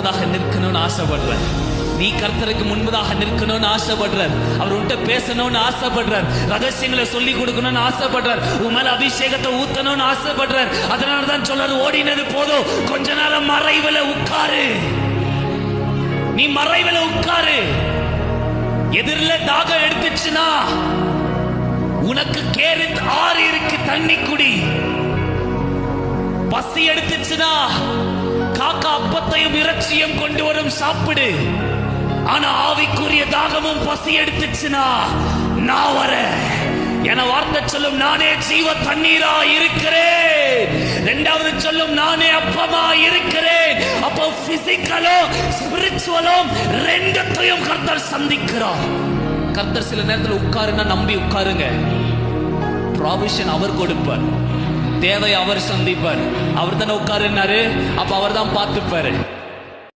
முன்பதாக நிற்கணும்னு ஆசைப்படுறார். நீ கர்த்தருக்கு முன்பதாக நிற்கணும்னு ஆசைப்படுறார். அவர் உன்கிட்ட பேசணும்னு ஆசைப்படுறார். ரகசியங்களை சொல்லி கொடுக்கணும்னு ஆசைப்படுறார். உன் மேல அபிஷேகத்தை ஊத்தணும்னு ஆசைப்படுறார். அதனாலதான் சொல்றாரு, ஓடினது போதும், கொஞ்ச நேரம் மறைவுல உட்காரு. நீ மறைவுல உட்காரு. எதிரில தாகம் எடுத்துச்சுன்னா உனக்கு கேரித் ஆறு இருக்கு, தண்ணி குடி. பசி எடுத்துச்சுன்னா காக்கா அப்பத்தையும் இறைச்சியும் கொண்டு வரும், சாப்பிடு. ஆனா ஆவிக்குரிய தாகமும் பசி எடுத்துச்சுன்னா நான் வர என வார்த்தை சொல்லும், நானே ஜீவ தண்ணீரா இருக்கிறேன். இரண்டாவது சொல்லும், நானே அப்பமா இருக்கிறேன். அப்போ பிசிக்கலும் ஸ்பிரிச்சுவலும் ரெண்டத்தையும் கர்த்தர் சந்திக்கிறார். கர்த்தர் சில நேரத்தில் உட்காருன்னா நம்பி உட்காருங்க. ப்ராவிஷன் அவர் கொடுப்பார், தேவை அவர் சந்திப்பார். அவர் தானே உட்காருன்னாரு, அப்ப அவர் தான் பார்த்துப்பாரு.